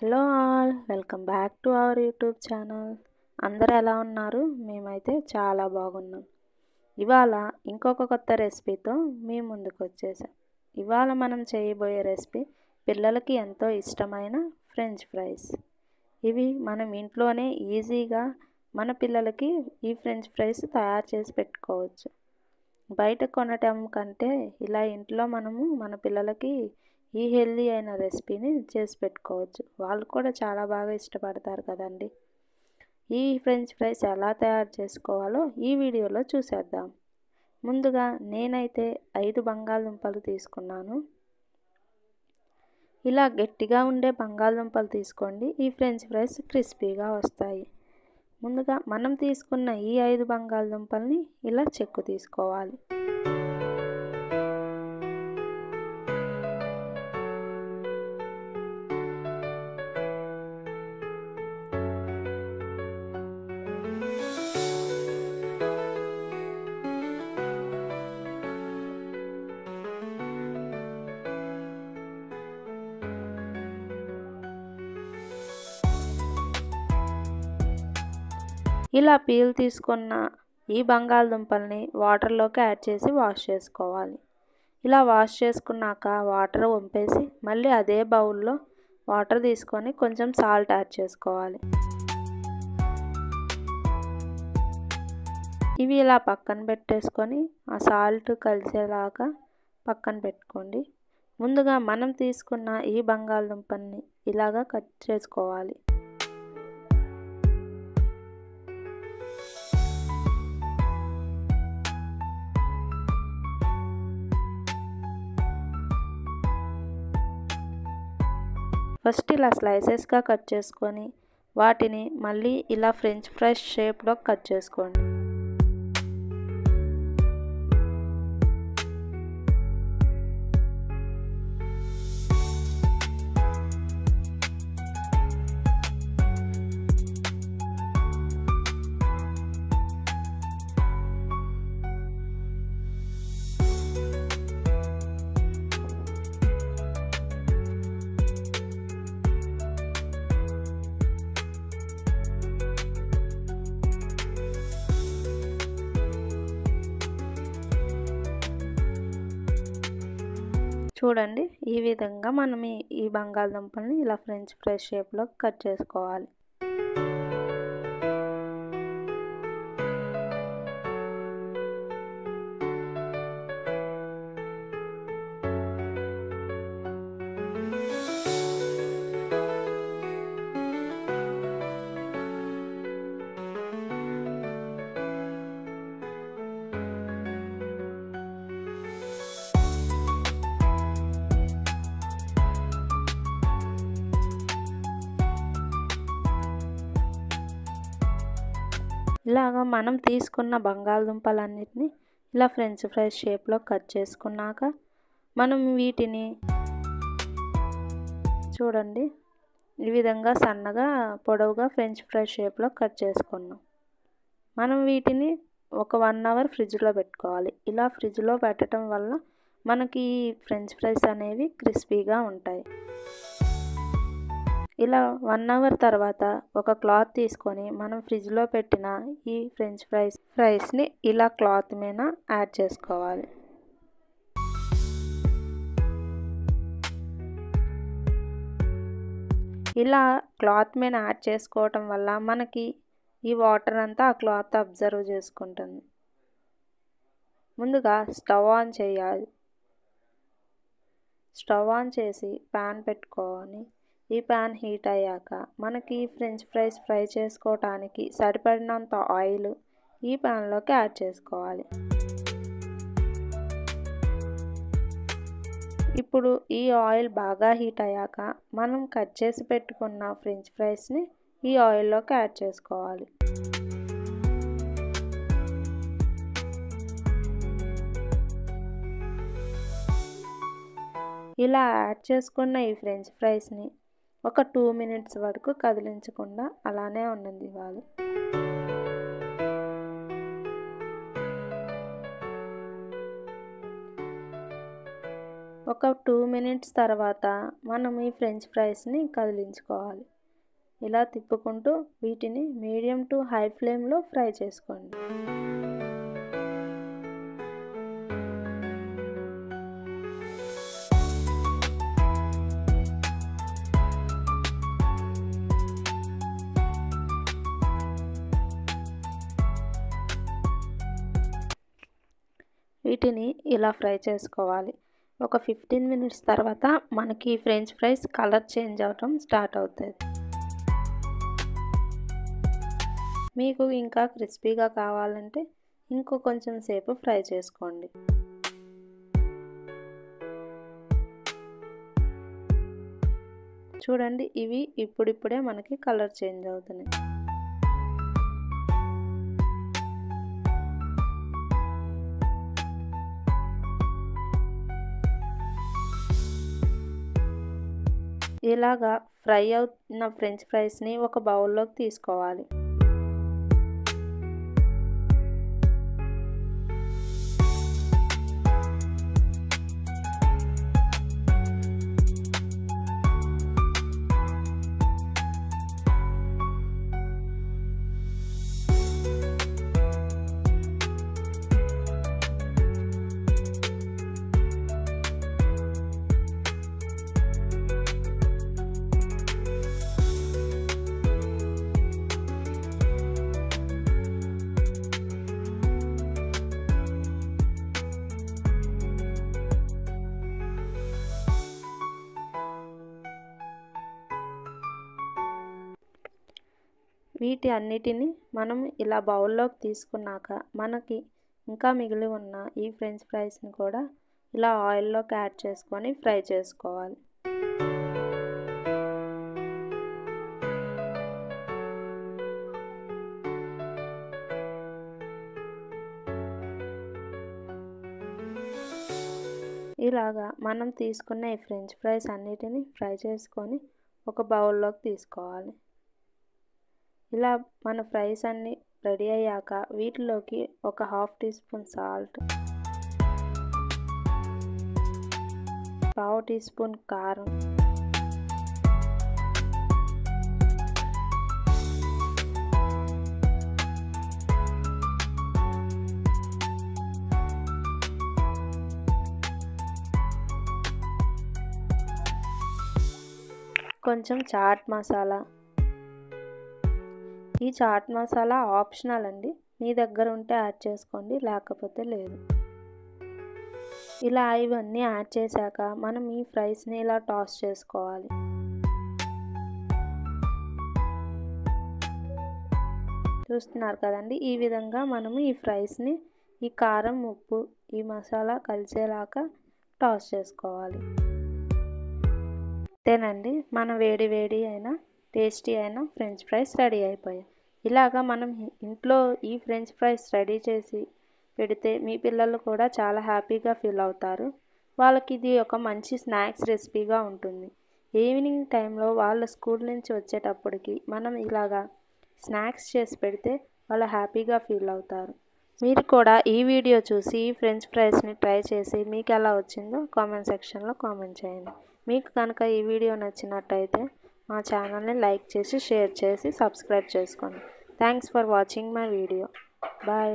Hello all, welcome back to our YouTube channel. అందరూ ఎలా ఉన్నారు? మేమైతే చాలా బాగున్నాం. ఇవాళ ఇంకొక కొత్త రెసిపీతో మీ ముందుకు వచ్చేసాం. ఇవాళ మనం చేయబోయే రెసిపీ పిల్లలకి ఎంతో ఇష్టమైన ఫ్రెంచ్ ఫ్రైస్. ఇవి మనం ఇంట్లోనే ఈజీగా మన పిల్లలకి ఈ ఫ్రెంచ్ ఫ్రైస్ తయారు చేసి పెట్టుకోవచ్చు. బయట కొనటం కంటే ఇలా ఇంట్లో మనము మన పిల్లలకి ఈ హెల్దీ అయిన రెసిపీని చేసి పెట్టుకోవచ్చు. వాళ్ళు కూడా చాలా బాగా ఇష్టపడతారు కదండి. ఈ ఫ్రెంచ్ ఫ్రైస్ ఎలా తయారు చేసుకోవాలో ఈ వీడియోలో చూసేద్దాం. ముందుగా నేనైతే 5 బంగాళదుంపలు తీసుకున్నాను. ఇలా గట్టిగా ఉండే బంగాళదుంపలు తీసుకోండి. ఈ ఫ్రెంచ్ ఫ్రైస్ క్రిస్పీగా వస్తాయి. ముందుగా మనం తీసుకున్న ఈ 5 బంగాళదుంపల్ని ఇలా చెక్కు తీసుకోవాలి. ఇలా పీల్ తీసుకున్న ఈ బంగాళదుంపల్ని వాటర్లోకి యాడ్ చేసి వాష్ చేసుకోవాలి. ఇలా వాష్ చేసుకున్నాక వాటర్ వంపేసి మళ్ళీ అదే బౌల్లో వాటర్ తీసుకొని కొంచెం సాల్ట్ యాడ్ చేసుకోవాలి. ఇవి ఇలా పక్కన పెట్టేసుకొని ఆ సాల్ట్ కలిసేలాగా పక్కన పెట్టుకోండి. ముందుగా మనం తీసుకున్న ఈ బంగాళదుంపల్ని ఇలాగా కట్ చేసుకోవాలి. ఫస్ట్ ఇలా స్లైసెస్గా కట్ చేసుకొని వాటిని మళ్ళీ ఇలా ఫ్రెంచ్ ఫ్రైస్ షేప్లో కట్ చేసుకోండి. చూడండి, ఈ విధంగా మనం ఈ బంగాళదుంపల్ని ఇలా ఫ్రెంచ్ ఫ్రైస్ షేప్లో కట్ చేసుకోవాలి. ఇలాగా మనం తీసుకున్న బంగాళదుంపలన్నిటిని ఇలా ఫ్రెంచ్ ఫ్రైస్ షేప్లో కట్ చేసుకున్నాక మనం వీటిని చూడండి ఈ విధంగా సన్నగా పొడవుగా ఫ్రెంచ్ ఫ్రైస్ షేప్లో కట్ చేసుకున్నాం. మనం వీటిని ఒక 1 అవర్ ఫ్రిడ్జ్లో పెట్టుకోవాలి. ఇలా ఫ్రిడ్జ్లో పెట్టడం వల్ల మనకి ఈ ఫ్రెంచ్ ఫ్రైస్ అనేవి క్రిస్పీగా ఉంటాయి. ఇలా 1 అవర్ తర్వాత ఒక క్లాత్ తీసుకొని మనం ఫ్రిడ్జ్లో పెట్టిన ఈ ఫ్రెంచ్ ఫ్రైస్ని ఇలా క్లాత్ మీద యాడ్ చేసుకోవాలి. ఇలా క్లాత్ మీద యాడ్ చేసుకోవటం వల్ల మనకి ఈ వాటర్ అంతా ఆ క్లాత్ అబ్జర్వ్ చేసుకుంటుంది. ముందుగా స్టవ్ ఆన్ చేయాలి. స్టవ్ ఆన్ చేసి ప్యాన్ పెట్టుకొని ఈ ప్యాన్ హీట్ అయ్యాక మనకి ఫ్రెంచ్ ఫ్రైస్ ఫ్రై చేసుకోవటానికి సరిపడినంత ఆయిల్ ఈ ప్యాన్లోకి యాడ్ చేసుకోవాలి. ఇప్పుడు ఈ ఆయిల్ బాగా హీట్ అయ్యాక మనం కట్ చేసి పెట్టుకున్న ఫ్రెంచ్ ఫ్రైస్ని ఈ ఆయిల్లోకి యాడ్ చేసుకోవాలి. ఇలా యాడ్ చేసుకున్న ఈ ఫ్రెంచ్ ఫ్రైస్ని ఒక 2 మినిట్స్ వరకు కదిలించకుండా అలానే ఉండనివ్వాలి. ఒక 2 మినిట్స్ తర్వాత మనం ఈ ఫ్రెంచ్ ఫ్రైస్ని కదిలించుకోవాలి. ఇలా తిప్పుకుంటూ వీటిని మీడియం టు హై ఫ్లేమ్లో ఫ్రై చేసుకోండి. వీటిని ఇలా ఫ్రై చేసుకోవాలి. ఒక 15 మినిట్స్ తర్వాత మనకి ఫ్రెంచ్ ఫ్రైస్ కలర్ చేంజ్ అవ్వటం స్టార్ట్ అవుతుంది. మీకు ఇంకా క్రిస్పీగా కావాలంటే ఇంకో కొంచెం సేపు ఫ్రై చేసుకోండి. చూడండి, ఇవి ఇప్పుడిప్పుడే మనకి కలర్ చేంజ్ అవుతున్నాయి. ఇలాగా ఫ్రై అవుతున్న ఫ్రెంచ్ ఫ్రైస్ని ఒక బౌల్లోకి తీసుకోవాలి. వీటి అన్నిటిని మనం ఇలా బౌల్లోకి తీసుకున్నాక మనకి ఇంకా మిగిలి ఉన్న ఈ ఫ్రెంచ్ ఫ్రైస్ని కూడా ఇలా ఆయిల్లోకి యాడ్ చేసుకొని ఫ్రై చేసుకోవాలి. ఇలాగా మనం తీసుకున్న ఈ ఫ్రెంచ్ ఫ్రైస్ అన్నిటిని ఫ్రై చేసుకొని ఒక బౌల్లోకి తీసుకోవాలి. ఇలా మన ఫ్రైస్ అన్నీ రెడీ అయ్యాక వీటిలోకి ఒక 1/2 teaspoon salt, 1/2 teaspoon కారం, కొంచెం చాట్ మసాలా. ఈ చాట్ మసాలా ఆప్షనల్ అండి, మీ దగ్గర ఉంటే యాడ్ చేసుకోండి, లేకపోతే లేదు. ఇలా ఇవన్నీ యాడ్ చేశాక మనం ఈ ఫ్రైస్ని ఇలా టాస్ చేసుకోవాలి. చూస్తున్నారు కదండి, ఈ విధంగా మనము ఈ ఫ్రైస్ని ఈ కారం, ఉప్పు, ఈ మసాలా కలిసేలాగా టాస్ చేసుకోవాలి. అంతేనండి, మన వేడి వేడి అయిన టేస్టీ అయిన ఫ్రెంచ్ ఫ్రైస్ రెడీ అయిపోయాయి. ఇలాగా మనం ఇంట్లో ఈ ఫ్రెంచ్ ఫ్రైస్ రెడీ చేసి పెడితే మీ పిల్లలు కూడా చాలా హ్యాపీగా ఫీల్ అవుతారు. వాళ్ళకి ఇది ఒక మంచి స్నాక్స్ రెసిపీగా ఉంటుంది. ఈవినింగ్ టైంలో వాళ్ళ స్కూల్ నుంచి వచ్చేటప్పటికి మనం ఇలాగా స్నాక్స్ చేసి పెడితే వాళ్ళు హ్యాపీగా ఫీల్ అవుతారు. మీరు కూడా ఈ వీడియో చూసి ఈ ఫ్రెంచ్ ఫ్రైస్ని ట్రై చేసి మీకు ఎలా వచ్చిందో కామెంట్ సెక్షన్లో కామెంట్ చేయండి. మీకు కనుక ఈ వీడియో నచ్చినట్టయితే మా ఛానల్ని లైక్ చేసి, షేర్ చేసి, సబ్స్క్రైబ్ చేసుకోండి. Thanks for watching my video. Bye.